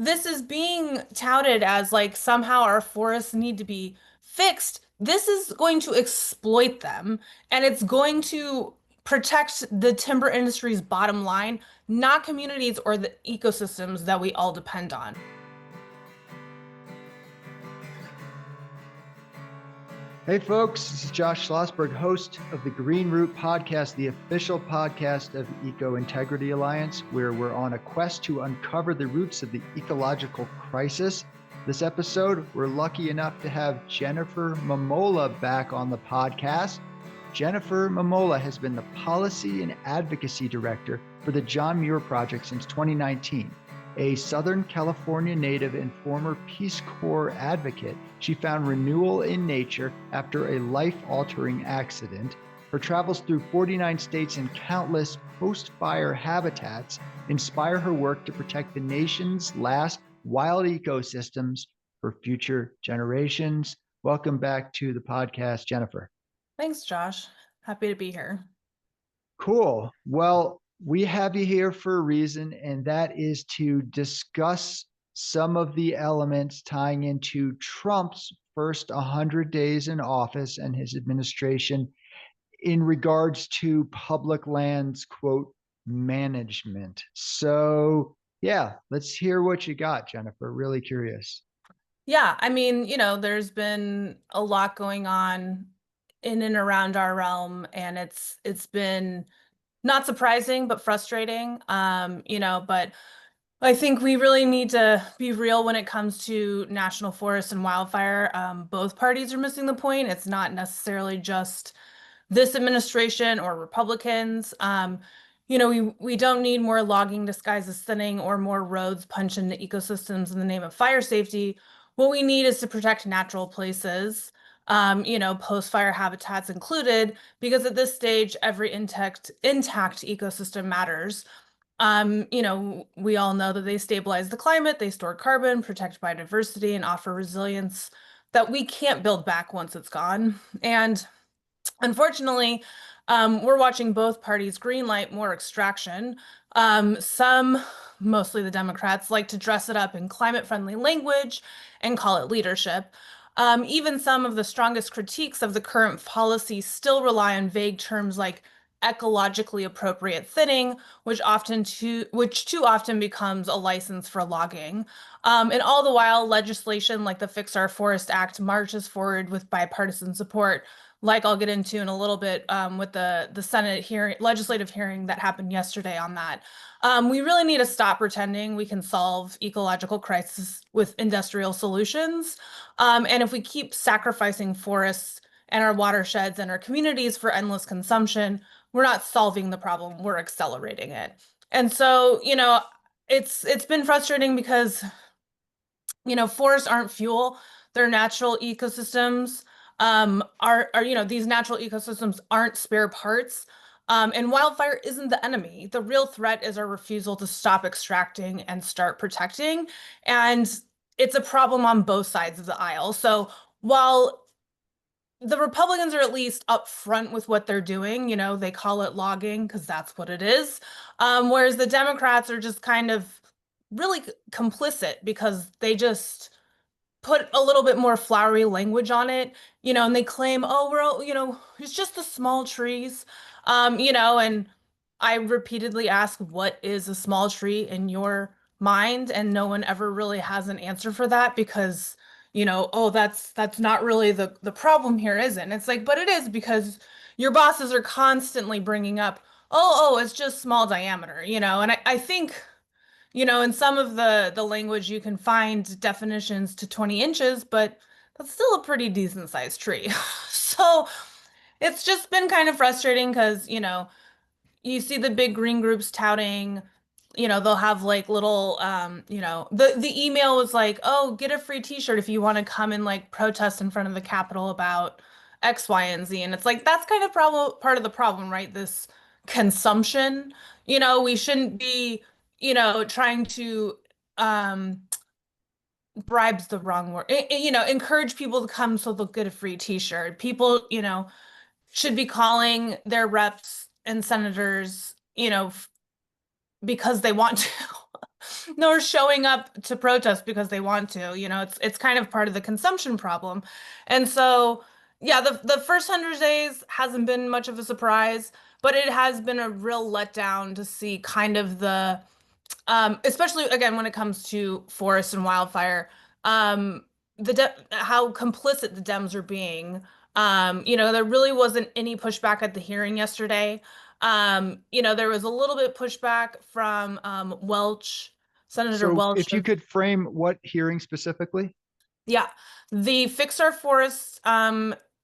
this is being touted as like somehow our forests need to be fixed. This is going to exploit them and it's going to protect the timber industry's bottom line, not communities or the ecosystems that we all depend on. Hey folks, this is Josh Schlossberg, host of the Green Root Podcast, the official podcast of Eco Integrity Alliance, where we're on a quest to uncover the roots of the ecological crisis. This episode, we're lucky enough to have Jennifer Mamola back on the podcast. Jennifer Mamola has been the Policy and Advocacy Director for the John Muir Project since 2019. A Southern California native and former Peace Corps advocate, she found renewal in nature after a life-altering accident. Her travels through 49 states and countless post-fire habitats inspire her work to protect the nation's last wild ecosystems for future generations. Welcome back to the podcast, Jennifer. Thanks, Josh. Happy to be here. Cool. Well, we have you here for a reason, and that is to discuss some of the elements tying into Trump's first 100 days in office and his administration in regards to public lands, quote, management. So, yeah, let's hear what you got, Jennifer. Really curious. Yeah, I mean, there's been a lot going on in and around our realm, and it's been not surprising, but frustrating. But I think we really need to be real when it comes to national forest and wildfire. Both parties are missing the point. It's not necessarily just this administration or Republicans. We don't need more logging disguised as thinning or more roads punched into ecosystems in the name of fire safety. What we need is to protect natural places, post-fire habitats included, because at this stage, every intact ecosystem matters. We all know that they stabilize the climate, they store carbon, protect biodiversity, and offer resilience that we can't build back once it's gone. And unfortunately, we're watching both parties greenlight more extraction. Some, mostly the Democrats, like to dress it up in climate-friendly language and call it leadership. Even some of the strongest critiques of the current policy still rely on vague terms like ecologically appropriate thinning, which too often becomes a license for logging. And all the while, legislation like the Fix Our Forest Act marches forward with bipartisan support, like I'll get into in a little bit with the Senate legislative hearing that happened yesterday on that. We really need to stop pretending we can solve ecological crisis with industrial solutions. And if we keep sacrificing forests and our watersheds and our communities for endless consumption, we're not solving the problem, we're accelerating it. And so, it's been frustrating because, forests aren't fuel, they're natural ecosystems. These natural ecosystems aren't spare parts. And wildfire isn't the enemy. The real threat is our refusal to stop extracting and start protecting. And it's a problem on both sides of the aisle. So while the Republicans are at least upfront with what they're doing, they call it logging because that's what it is. Whereas the Democrats are just kind of really complicit because they just put a little bit more flowery language on it, and they claim, oh, we're all, it's just the small trees, and I repeatedly ask, what is a small tree in your mind? And no one ever really has an answer for that because, oh, that's not really the problem here, isn't it? It's like, but it is because your bosses are constantly bringing up, oh, it's just small diameter, and I think in some of the language you can find definitions to 20 inches, but that's still a pretty decent sized tree. So it's just been kind of frustrating because, you see the big green groups touting, they'll have like little, the email was like, oh, get a free t-shirt if you want to come and like protest in front of the Capitol about X, Y, and Z. And it's like, that's kind of part of the problem, right? This consumption, we shouldn't be trying to bribes the wrong word. Encourage people to come so they'll get a free t-shirt. People, should be calling their reps and senators, because they want to. no, are showing up to protest because they want to. It's kind of part of the consumption problem. And so, yeah, the first 100 days hasn't been much of a surprise, but it has been a real letdown to see kind of especially again when it comes to forest and wildfire, um, how complicit the Dems are being. There really wasn't any pushback at the hearing yesterday. There was a little bit pushback from Senator So Welch if you of could frame what hearing specifically. yeah, the Fix Our Forests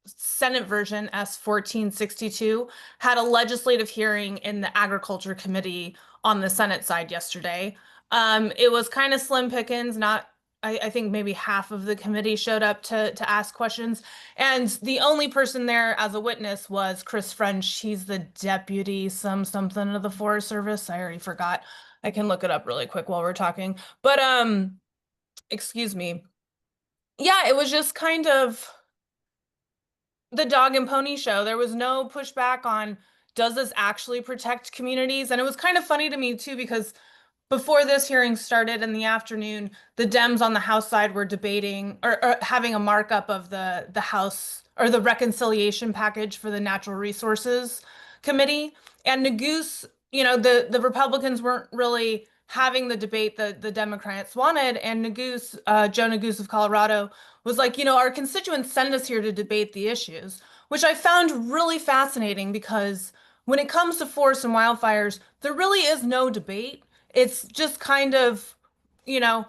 Senate version S 1462 had a legislative hearing in the Agriculture Committee on the Senate side yesterday. It was kind of slim pickings, not I think maybe half of the committee showed up to ask questions. And the only person there as a witness was Chris French. He's the deputy something of the Forest Service. I already forgot. I can look it up really quick while we're talking. But excuse me. Yeah, it was just kind of the dog and pony show. There was no pushback on does this actually protect communities? And it was kind of funny to me too, because before this hearing started in the afternoon, the Dems on the House side were debating or having a markup of the House or the reconciliation package for the Natural Resources Committee. And Neguse, the Republicans weren't really having the debate that the Democrats wanted. And Joe Neguse of Colorado was like, our constituents send us here to debate the issues, which I found really fascinating because when it comes to forests and wildfires, there really is no debate. It's just kind of, you know,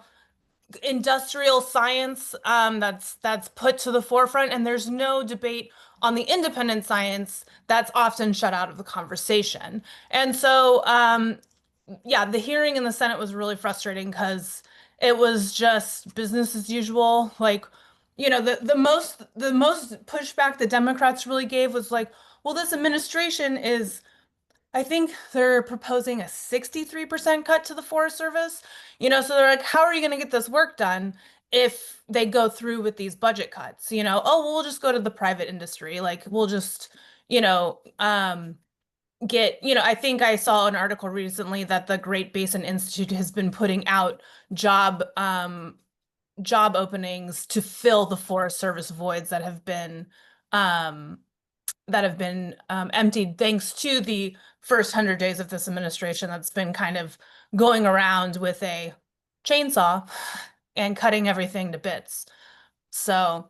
industrial science that's put to the forefront, and there's no debate on the independent science that's often shut out of the conversation. And so, yeah, the hearing in the Senate was really frustrating because it was just business as usual. Like, the most pushback the Democrats really gave was like, well, this administration is I think they're proposing a 63% cut to the Forest Service. So they're like, how are you going to get this work done if they go through with these budget cuts? Oh, well, we'll just go to the private industry. Like, we'll just, I think I saw an article recently that the Great Basin Institute has been putting out job openings to fill the Forest Service voids um, that have been emptied thanks to the first 100 days of this administration that's been kind of going around with a chainsaw and cutting everything to bits. So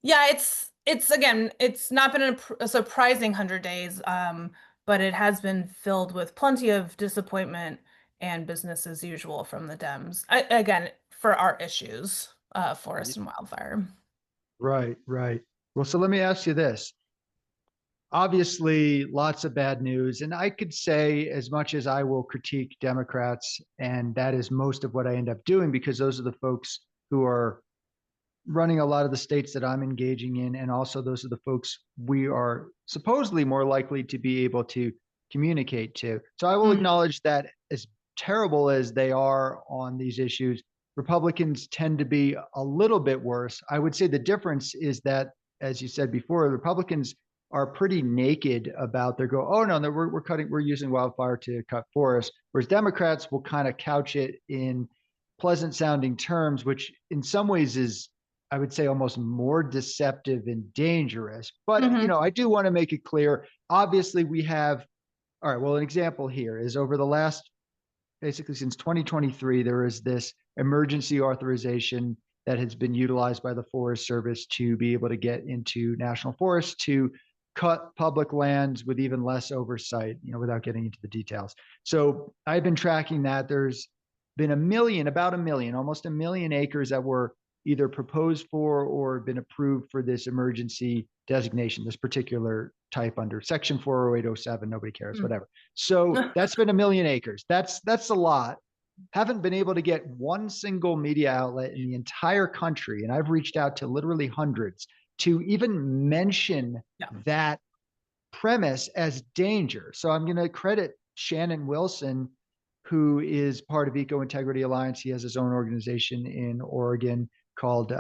yeah, it's again, it's not been a surprising 100 days, but it has been filled with plenty of disappointment and business as usual from the Dems. Again, for our issues, forest and wildfire. Right, right. Well, so let me ask you this. Obviously, lots of bad news. And I could say, as much as I will critique Democrats, and that is most of what I end up doing because those are the folks who are running a lot of the states that I'm engaging in. And also, those are the folks we are supposedly more likely to be able to communicate to. So I will Mhm. acknowledge that as terrible as they are on these issues, Republicans tend to be a little bit worse. I would say the difference is that, as you said before, Republicans are pretty naked about their go, oh no, no, we're using wildfire to cut forests. Whereas Democrats will kind of couch it in pleasant sounding terms, which in some ways is, I would say, almost more deceptive and dangerous. But, Mhm. I do want to make it clear. Obviously, we have, all right, well, an example here is over the last, basically since 2023, there is this emergency authorization that has been utilized by the Forest Service to be able to get into national forests to cut public lands with even less oversight, without getting into the details. So I've been tracking that. There's been about a million, almost a million acres that were either proposed for or been approved for this emergency designation, this particular type under Section 40807. Nobody cares, Mm. whatever. So that's been a million acres. That's a lot. Haven't been able to get one single media outlet in the entire country, and I've reached out to literally hundreds to even mention Yeah. that premise as danger. So I'm going to credit Shannon Wilson, who is part of Eco Integrity Alliance. He has his own organization in Oregon called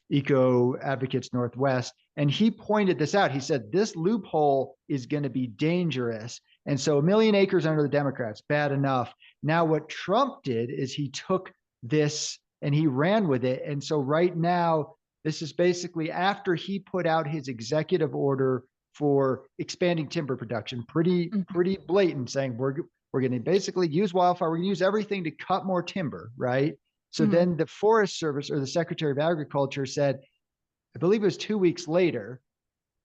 Eco Advocates Northwest. And he pointed this out. He said, this loophole is going to be dangerous. And so a million acres under the Democrats, bad enough. Now, what Trump did is he took this and he ran with it. And so right now, this is basically after he put out his executive order for expanding timber production, Mhm. pretty blatant, saying we're going to basically use wildfire, we're going to use everything to cut more timber, right? So Mhm. then the Forest Service or the Secretary of Agriculture said, I believe it was 2 weeks later,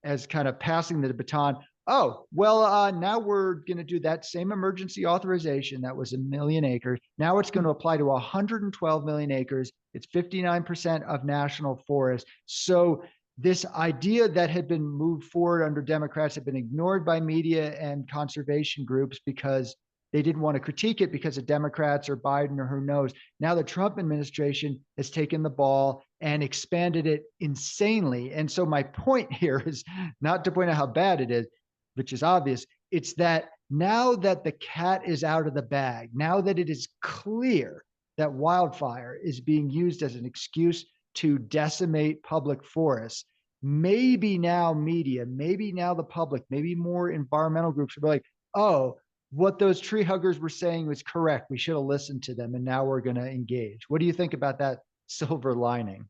as kind of passing the baton. Oh, well, now we're going to do that same emergency authorization that was 1 million acres. Now it's going to apply to 112 million acres. It's 59% of national forest. So this idea that had been moved forward under Democrats had been ignored by media and conservation groups because they didn't want to critique it because of Democrats or Biden or who knows. Now the Trump administration has taken the ball and expanded it insanely. And so my point here is not to point out how bad it is, which is obvious. It's that now that the cat is out of the bag, now that it is clear that wildfire is being used as an excuse to decimate public forests, maybe now media, maybe now the public, maybe more environmental groups will be like, oh, what those tree huggers were saying was correct. We should have listened to them, and now we're going to engage. What do you think about that silver lining?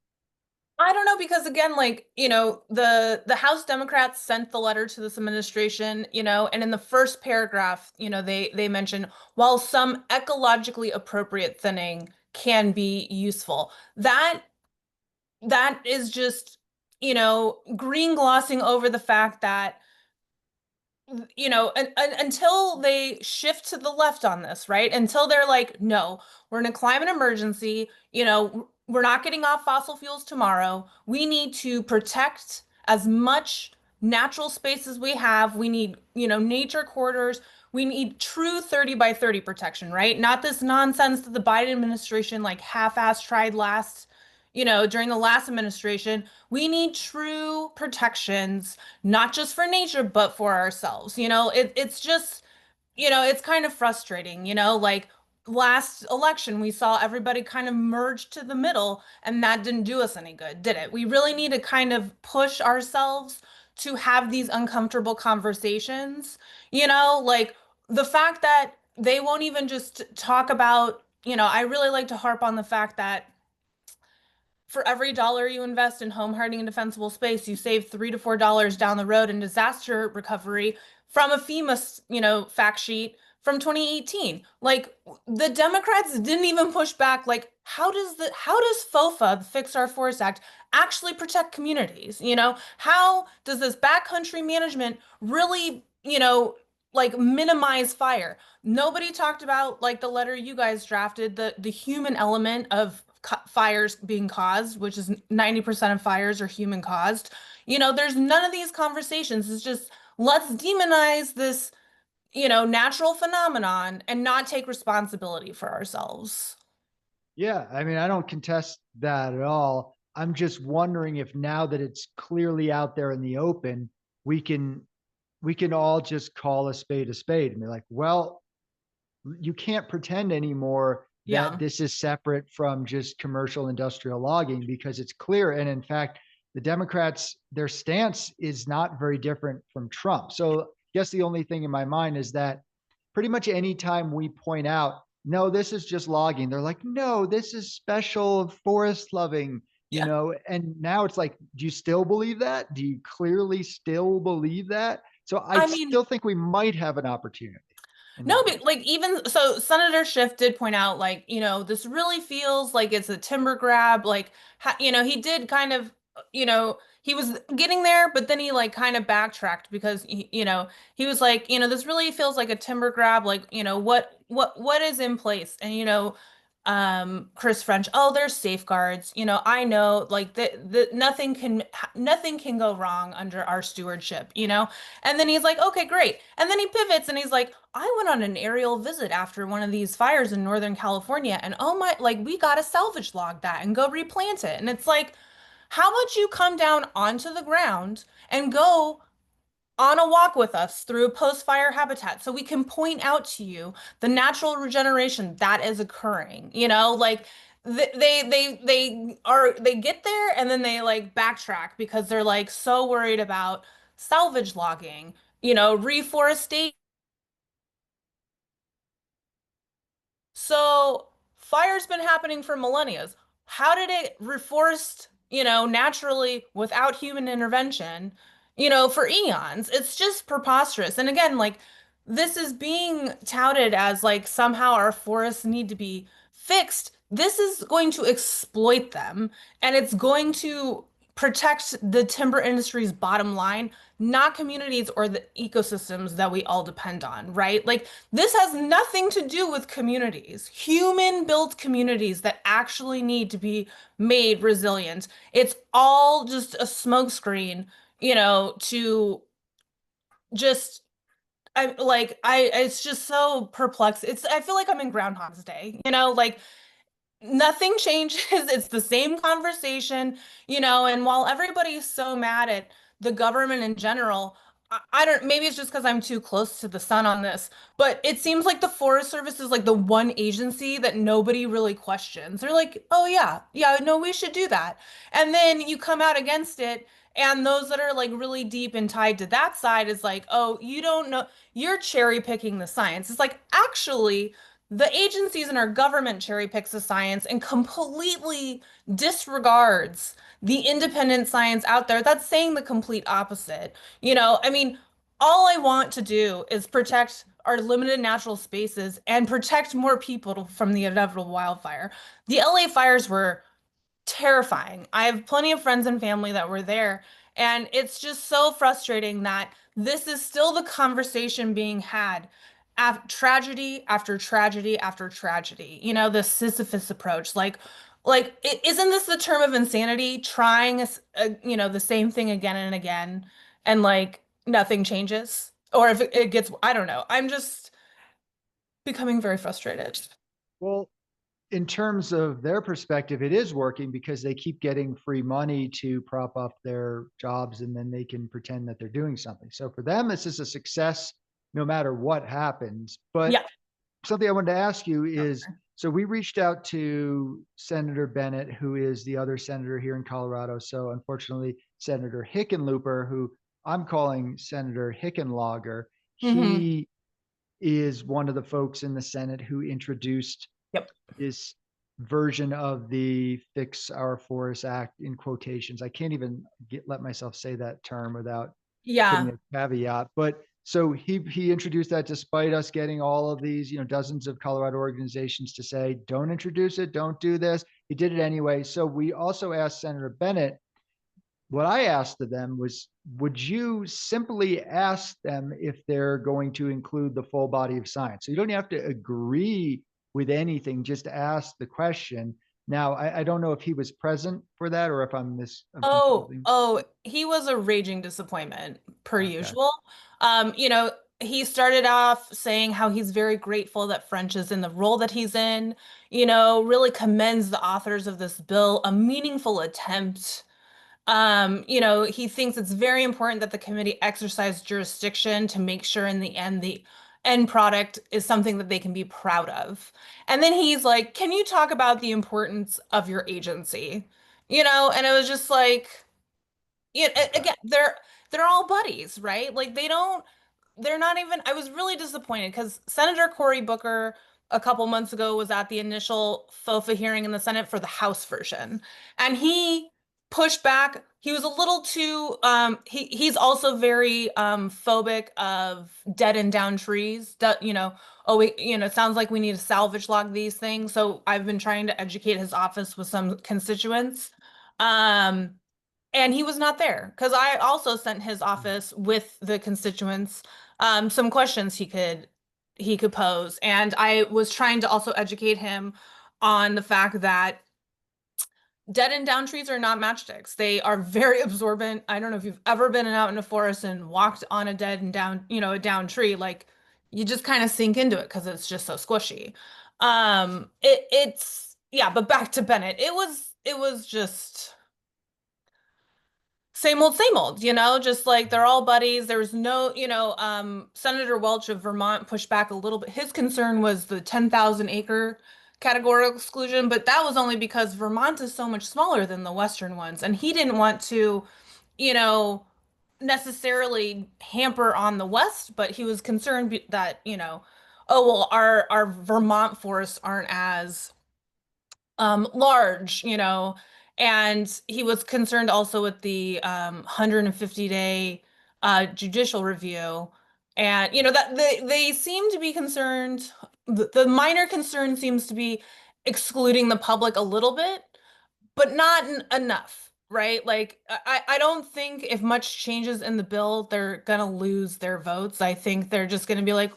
I don't know because again, like, the House Democrats sent the letter to this administration, and in the first paragraph, they mention while some ecologically appropriate thinning can be useful. That is just, green glossing over the fact that until they shift to the left on this, right? Until they're like, no, we're in a climate emergency, we're not getting off fossil fuels tomorrow. We need to protect as much natural space as we have. We need, nature corridors. We need true 30 by 30 protection, right? Not this nonsense that the Biden administration like half-ass tried during the last administration. We need true protections not just for nature, but for ourselves. It's just, it's kind of frustrating, like last election, we saw everybody kind of merge to the middle, and that didn't do us any good, did it? We really need to kind of push ourselves to have these uncomfortable conversations, like the fact that they won't even just talk about, I really like to harp on the fact that for every dollar you invest in home hardening and defensible space, you save $3 to $4 down the road in disaster recovery from a FEMA, fact sheet from 2018. Like the Democrats didn't even push back. Like, how does FOFA, the Fix Our Forest Act, actually protect communities? How does this backcountry management really, like minimize fire? Nobody talked about like the letter you guys drafted, the human element of fires being caused, which is 90% of fires are human caused. There's none of these conversations. It's just let's demonize this, natural phenomenon and not take responsibility for ourselves. Yeah, I mean, I don't contest that at all. I'm just wondering if now that it's clearly out there in the open, we can we can all just call a spade and be like, well, you can't pretend anymore that Yeah. this is separate from just commercial industrial logging because it's clear. And in fact, the Democrats, their stance is not very different from Trump. So I guess the only thing in my mind is that pretty much anytime we point out, no, this is just logging, they're like, no, this is special forest loving, Yeah. and now it's like, do you still believe that? Do you clearly still believe that? So I I mean, still think we might have an opportunity in no, that but case. like even so, Senator Schiff did point out, like, this really feels like it's a timber grab. Like, he did kind of, he was getting there, but then he like kind of backtracked because he was like, this really feels like a timber grab. Like, what is in place? And Chris French, oh, there's safeguards. I know, like nothing can go wrong under our stewardship. And then he's like, okay, great. And then he pivots and he's like, I went on an aerial visit after one of these fires in Northern California, and oh my, like we gotta salvage log that and go replant it. And it's like, how about you come down onto the ground and go on a walk with us through a post-fire habitat so we can point out to you the natural regeneration that is occurring. Like they get there and then they like backtrack because they're like so worried about salvage logging, reforestation. So fire's been happening for millennia. How did it reforest, naturally without human intervention, for eons? It's just preposterous. And again, like this is being touted as like somehow our forests need to be fixed. This is going to exploit them and it's going to protect the timber industry's bottom line, not communities or the ecosystems that we all depend on, right? Like this has nothing to do with communities, human-built communities that actually need to be made resilient. It's all just a smokescreen, to just it's just so perplexed. I feel like I'm in Groundhog's Day, like nothing changes. It's the same conversation, and while everybody's so mad at the government in general, I don't, maybe it's just because I'm too close to the sun on this, but it seems like the Forest Service is like the one agency that nobody really questions. They're like, oh, yeah, yeah, no, we should do that. And then you come out against it, and those that are like really deep and tied to that side is like, oh, you don't know, you're cherry picking the science. It's like, actually, the agencies in our government cherry picks the science and completely disregards the independent science out there that's saying the complete opposite. I mean, all I want to do is protect our limited natural spaces and protect more people from the inevitable wildfire. The LA fires were terrifying. I have plenty of friends and family that were there, and it's just so frustrating that this is still the conversation being had after tragedy after tragedy after tragedy. The Sisyphus approach. Isn't this the term of insanity? Trying, the same thing again and again, and like nothing changes, or if it gets, I don't know. I'm just becoming very frustrated. Well, in terms of their perspective, it is working because they keep getting free money to prop up their jobs and then they can pretend that they're doing something. So for them, this is a success no matter what happens. But Yeah. something I wanted to ask you is, so we reached out to Senator Bennett, who is the other senator here in Colorado. So unfortunately, Senator Hickenlooper, who I'm calling Senator Hickenlogger, Hmm. he is one of the folks in the Senate who introduced Yep. this version of the Fix Our Forests Act in quotations. I can't even let myself say that term without putting Yeah. a caveat. But so he introduced that despite us getting all of these, dozens of Colorado organizations to say, don't introduce it, don't do this. He did it anyway. So we also asked Senator Bennett, what I asked of them was, would you simply ask them if they're going to include the full body of science? So you don't have to agree with anything, just ask the question. Now, I don't know if he was present for that or if I'm Oh, confusing. oh, he was a raging disappointment per Okay. usual. He started off saying how he's very grateful that French is in the role that he's in, really commends the authors of this bill, a meaningful attempt. He thinks it's very important that the committee exercise jurisdiction to make sure in the end the end product is something that they can be proud of. And then he's like, "Can you talk about the importance of your agency?" And it was just like, Okay. again, they're all buddies, right? Like they're not even, I was really disappointed because Senator Cory Booker a couple months ago was at the initial FOFA hearing in the Senate for the House version. And he pushed back. He was a little too he's also very phobic of dead and down trees. Oh we, it sounds like we need to salvage log these things. So I've been trying to educate his office with some constituents. Um and he was not there because I also sent his office with the constituents some questions he could pose, and I was trying to also educate him on the fact that dead and down trees are not matchsticks. They are very absorbent. I don't know if you've ever been out in a forest and walked on a dead and down, a down tree. Like you just kind of sink into it because it's just so squishy. It's yeah, but back to Bennett. It was just same old, just like they're all buddies. There was no, Senator Welch of Vermont pushed back a little bit. His concern was the 10,000 acre categorical exclusion, but that was only because Vermont is so much smaller than the Western ones. And he didn't want to, you know, necessarily hamper on the West, but he was concerned that, oh, well, our Vermont forests aren't as large, and he was concerned also with the 150-day judicial review. And that they seem to be concerned. The minor concern seems to be excluding the public a little bit, but not enough, right? Like I don't think if much changes in the bill, they're gonna lose their votes. I think they're just gonna be like,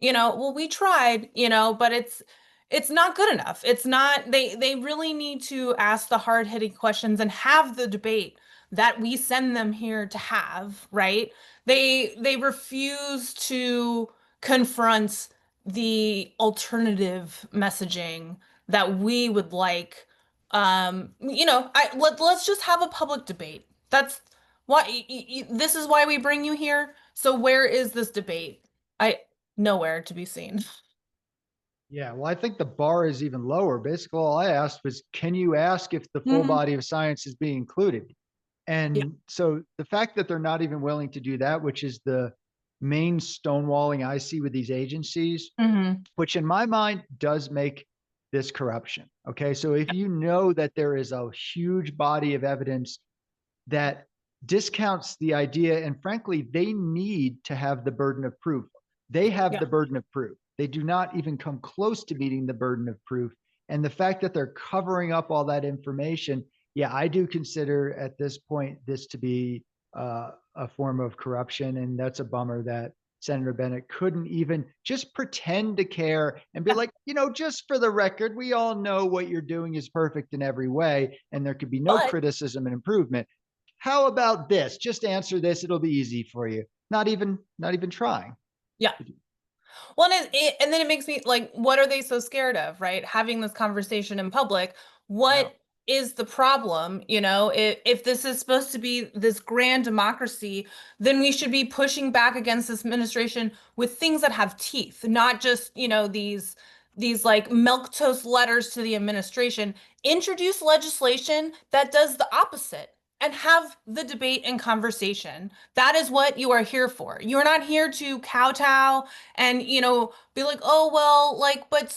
well, we tried, but it's not good enough. It's not, they really need to ask the hard-hitting questions and have the debate that we send them here to have, right? They refuse to confront the alternative messaging that we would like. Let's just have a public debate. That's why this is why we bring you here. So where is this debate? I Nowhere to be seen. Yeah, well, I think the bar is even lower. Basically, all I asked was, can you ask if the full Hmm. body of science is being included? Yeah. And so the fact that they're not even willing to do that, which is the main stonewalling I see with these agencies, Hmm. which in my mind does make this corruption. Okay. So if you know that there is a huge body of evidence that discounts the idea, and frankly, they need to have the burden of proof. They have Yeah. the burden of proof. They do not even come close to meeting the burden of proof. And the fact that they're covering up all that information, yeah, I do consider at this point this to be a form of corruption. And that's a bummer that Senator Bennett couldn't even just pretend to care and be Yeah. like, just for the record, we all know what you're doing is perfect in every way, and there could be no But criticism and improvement. How about this? Just answer this. It'll be easy for you. Not even trying. yeah. Well, and then it makes me like, what are they so scared of, right? Having this conversation in public. No. What is the problem? If this is supposed to be this grand democracy, then we should be pushing back against this administration with things that have teeth, not just, these like milquetoast letters to the administration. Introduce legislation that does the opposite and have the debate and conversation. That is what you are here for. You're not here to kowtow and be like, oh well, like, but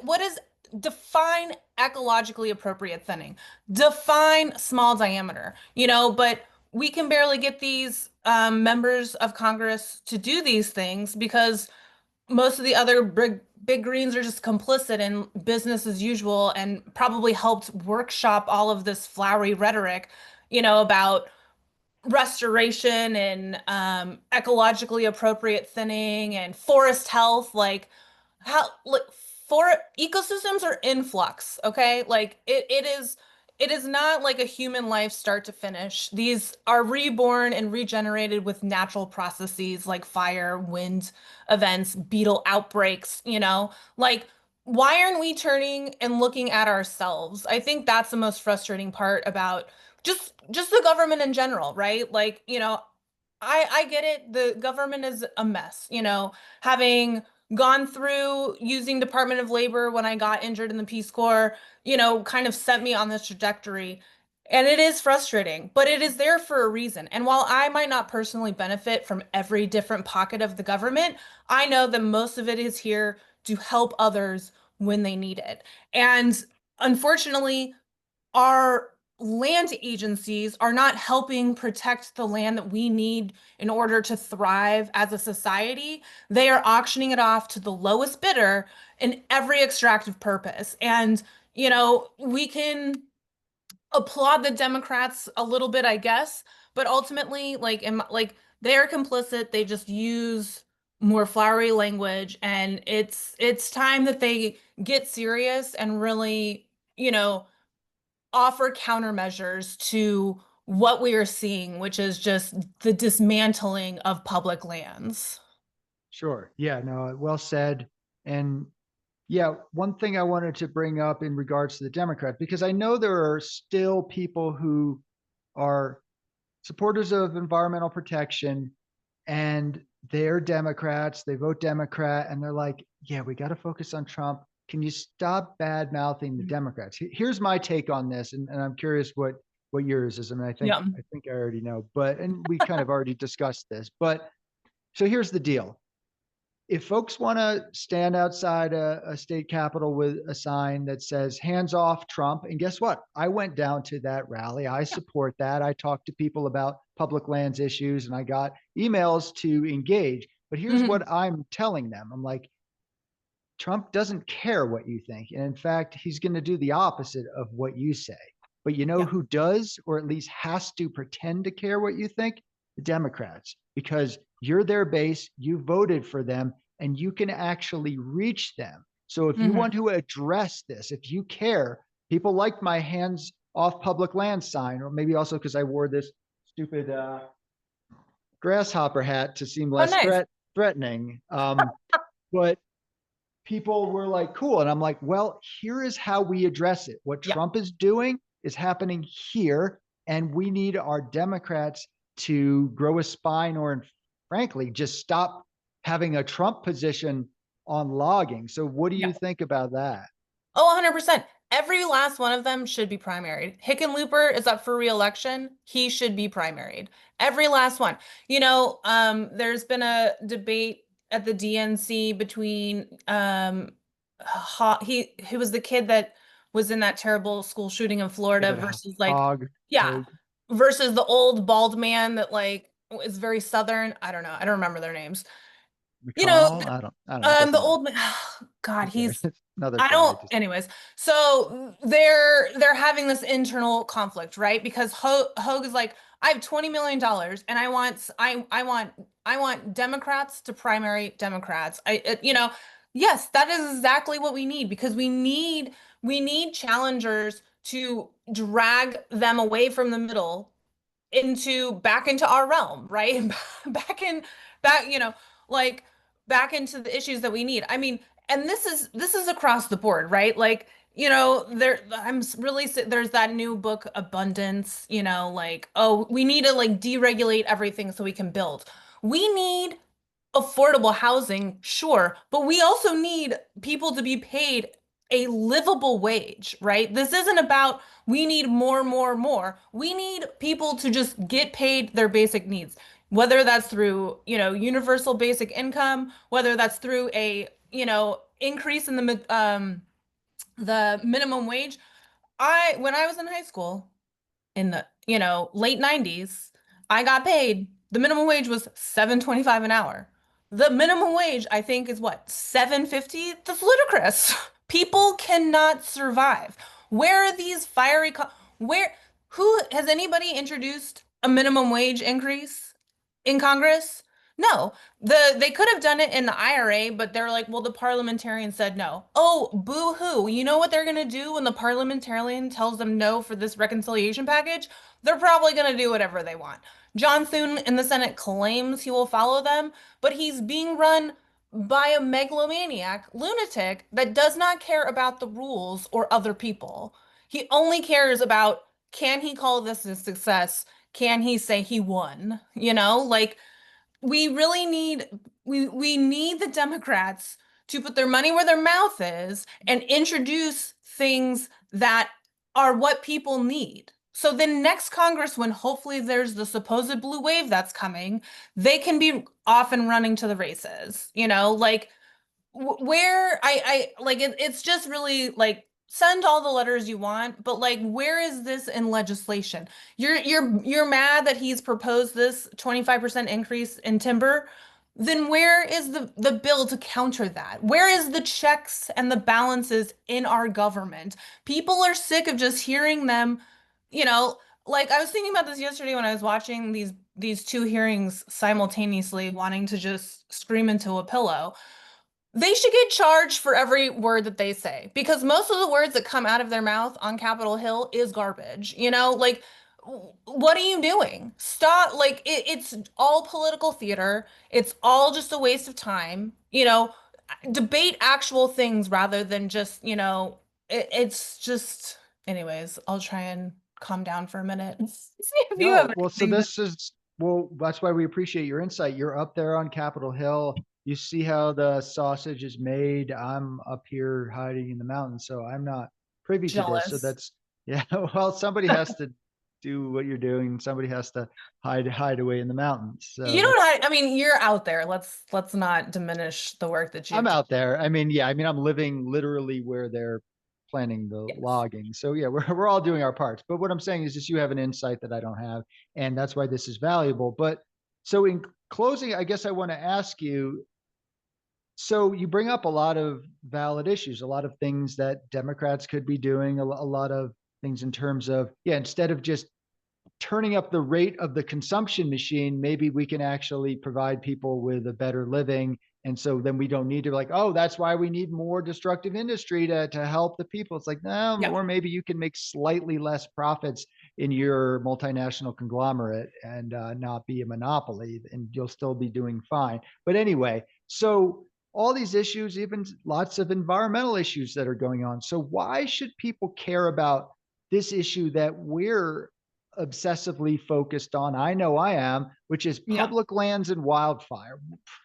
what is, define ecologically appropriate thinning, define small diameter, but we can barely get these members of Congress to do these things because most of the other big greens are just complicit in business as usual and probably helped workshop all of this flowery rhetoric, about restoration and ecologically appropriate thinning and forest health. Like, how, like, for ecosystems are in flux, okay? Like it is not like a human life start to finish. These are reborn and regenerated with natural processes like fire, wind events, beetle outbreaks, like, why aren't we turning and looking at ourselves? I think that's the most frustrating part about just the government in general, right? Like, I get it. The government is a mess, having gone through using Department of Labor when I got injured in the Peace Corps, kind of sent me on this trajectory. And it is frustrating, but it is there for a reason. And while I might not personally benefit from every different pocket of the government, I know that most of it is here to help others when they need it. And unfortunately, our land agencies are not helping protect the land that we need in order to thrive as a society. They are auctioning it off to the lowest bidder in every extractive purpose. And, we can applaud the Democrats a little bit, I guess, but ultimately, like, like, they're complicit. They just use more flowery language, and it's time that they get serious and really, offer countermeasures to what we are seeing, which is just the dismantling of public lands. Sure. Yeah. No. Well said. And yeah, one thing I wanted to bring up in regards to the Democrats, because I know there are still people who are supporters of environmental protection, and they're Democrats, they vote Democrat, and they're like, yeah, we got to focus on Trump. Can you stop bad mouthing the Democrats? Here's my take on this, and I'm curious what yours is. I mean, I think Yeah. I think I already know, but and we kind of already discussed this, but so here's the deal. if folks want to stand outside a state capitol with a sign that says hands off Trump, and guess what? I went down to that rally. I Yeah. support that. I talked to people about public lands issues and I got emails to engage. But here's Mhm. what I'm telling them. I'm like, Trump doesn't care what you think. And in fact, he's going to do the opposite of what you say. But you know Yeah. who does, or at least has to pretend to care what you think? The Democrats, because you're their base, you voted for them, and you can actually reach them. So if you Mhm. want to address this, if you care, people like my hands off public land sign, or maybe also because I wore this stupid grasshopper hat to seem Oh, less nice. threatening. But people were like, cool. And I'm like, well, here is how we address it. What Yeah. Trump is doing is happening here. And we need our Democrats to grow a spine or, frankly, just stop having a Trump position on logging. So, what do Yeah. you think about that? Oh, 100%. Every last one of them should be primaried. Hickenlooper is up for re-election. He should be primaried. Every last one. There's been a debate at the DNC between he was the kid that was in that terrible school shooting in Florida David versus like, Hogg, yeah, Hogue, versus the old bald man that like is very Southern. I don't know. I don't remember their names. You know, McConnell. I don't know. It doesn't the matter. old man, Who God, cares? he's It's another I guy. don't, Just anyways. So they're having this internal conflict, right? Because Hogue is like, I have $20 million dollars and I want Democrats to primary Democrats. Yes, that is exactly what we need because we need challengers to drag them away from the middle into back into our realm, right? Back in back, like back into the issues that we need. I mean, and this is across the board, right? Like, there's that new book Abundance, like, oh, we need to like deregulate everything so we can build. We need affordable housing, sure, but we also need people to be paid a livable wage, right? This isn't about we need more, more, more. We need people to just get paid their basic needs, whether that's through, universal basic income, whether that's through a, increase in the minimum wage. When I was in high school, in the, late 90s, I got paid. The minimum wage was 7.25 an hour. The minimum wage, I think, is what, 7.50? That's ludicrous. People cannot survive. Where are these where who has anybody introduced a minimum wage increase in Congress? No. They could have done it in the IRA, but they're like, well, the parliamentarian said no. Oh, boo-hoo. You know what they're gonna do when the parliamentarian tells them no for this reconciliation package? They're probably gonna do whatever they want. John Thune in the Senate claims he will follow them, but he's being run by a megalomaniac lunatic that does not care about the rules or other people. He only cares about, can he call this a success? Can he say he won? Like, we really need the Democrats to put their money where their mouth is and introduce things that are what people need. So then next Congress, when hopefully there's the supposed blue wave that's coming, they can be off and running to the races. Like, where I like it's just really like, send all the letters you want, but like, where is this in legislation? You're mad that he's proposed this 25% increase in timber. Then where is the bill to counter that? Where is the checks and the balances in our government? People are sick of just hearing them, you know, like I was thinking about this yesterday when I was watching these two hearings simultaneously, wanting to just scream into a pillow. They should get charged for every word that they say because most of the words that come out of their mouth on Capitol Hill is garbage. Like, what are you doing? Stop. Like, it's all political theater. It's all just a waste of time. Debate actual things rather than just, it's just, anyways, I'll try and calm down for a minute. See if you have No, well, so anything. this is, well, that's why we appreciate your insight. You're up there on Capitol Hill. You see how the sausage is made. I'm up here hiding in the mountains, so I'm not privy to this. So Jealous. that's, yeah, well, somebody has to do what you're doing, and somebody has to hide away in the mountains. You So don't that's, I mean, you're out there. Let's not diminish the work that I'm you've done. out there. I mean, yeah, I mean, I'm living literally where they're planning the Yes. logging. So yeah, we're all doing our parts. But what I'm saying is just you have an insight that I don't have, and that's why this is valuable. But so in closing, I guess I want to ask you, so you bring up a lot of valid issues, a lot of things that Democrats could be doing, a lot of things in terms of, yeah, instead of just turning up the rate of the consumption machine, maybe we can actually provide people with a better living. And so then we don't need to like, oh, that's why we need more destructive industry to help the people. It's like, no, Yeah. or maybe you can make slightly less profits in your multinational conglomerate and not be a monopoly, and you'll still be doing fine. But anyway, so all these issues, even lots of environmental issues that are going on. So why should people care about this issue that we're obsessively focused on? I know I am, which is Yeah. public lands and wildfire.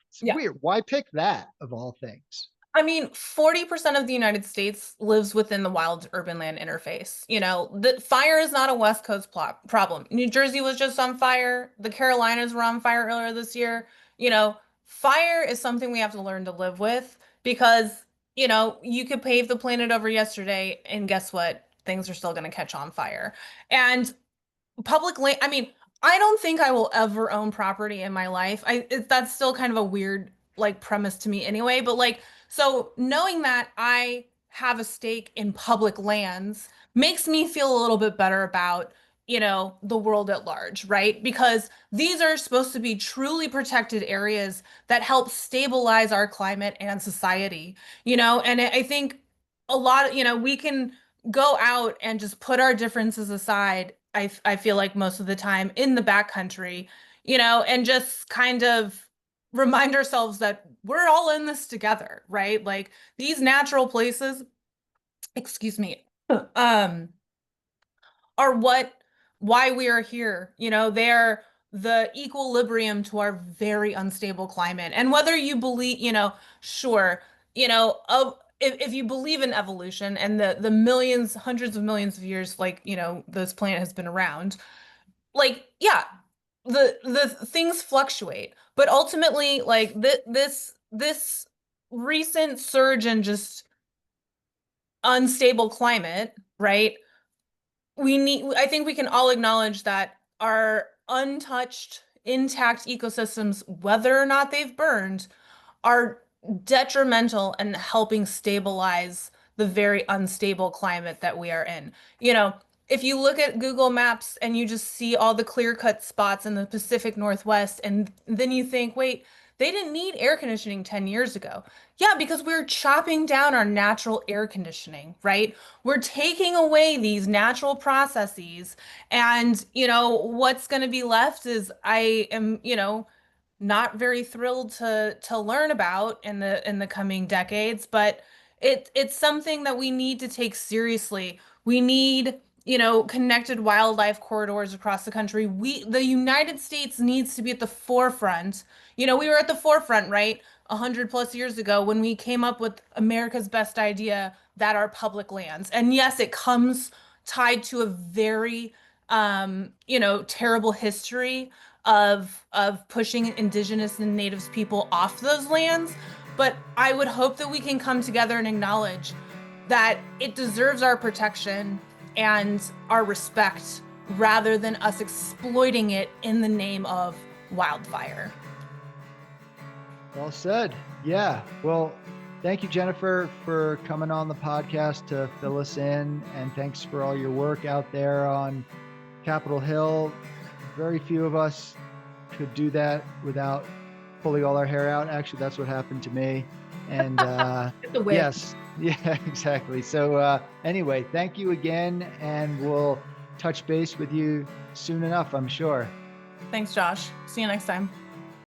It's Yeah. weird. Why pick that of all things? I mean, 40% of the United States lives within the wild urban land interface. The fire is not a West Coast problem. New Jersey was just on fire. The Carolinas were on fire earlier this year. You know, Fire is something we have to learn to live with because, you could pave the planet over yesterday, and guess what? Things are still going to catch on fire. And public land, I mean, I don't think I will ever own property in my life. That's still kind of a weird like premise to me anyway, but like so knowing that I have a stake in public lands makes me feel a little bit better about, the world at large, right? Because these are supposed to be truly protected areas that help stabilize our climate and society, and I think a lot of, we can go out and just put our differences aside. I feel like most of the time in the backcountry, and just kind of remind ourselves that we're all in this together, right? Like these natural places, excuse me, um, are why we are here. They're the equilibrium to our very unstable climate. And whether you believe, sure, if you believe in evolution and the millions, hundreds of millions of years, like, this planet has been around, like, yeah, the things fluctuate. But ultimately, like this recent surge in just unstable climate, right? I think we can all acknowledge that our untouched, intact ecosystems, whether or not they've burned, are detrimental in helping stabilize the very unstable climate that we are in. If you look at Google Maps and you just see all the clear-cut spots in the Pacific Northwest, and then you think, wait, they didn't need air conditioning 10 years ago. Yeah, because we're chopping down our natural air conditioning, right? We're taking away these natural processes, and what's going to be left is I am, not very thrilled to learn about in the coming decades, but it's something that we need to take seriously. We need, connected wildlife corridors across the country. The United States needs to be at the forefront. We were at the forefront, right? 100 plus years ago when we came up with America's best idea that are public lands. And yes, it comes tied to a very terrible history of pushing indigenous and natives people off those lands. But I would hope that we can come together and acknowledge that it deserves our protection and our respect rather than us exploiting it in the name of wildfire. Well said. Yeah. Well, thank you, Jennifer, for coming on the podcast to fill us in. And thanks for all your work out there on Capitol Hill. Very few of us could do that without pulling all our hair out. Actually, that's what happened to me. And yes, yeah, exactly. So anyway, thank you again. And we'll touch base with you soon enough, I'm sure. Thanks, Josh. See you next time.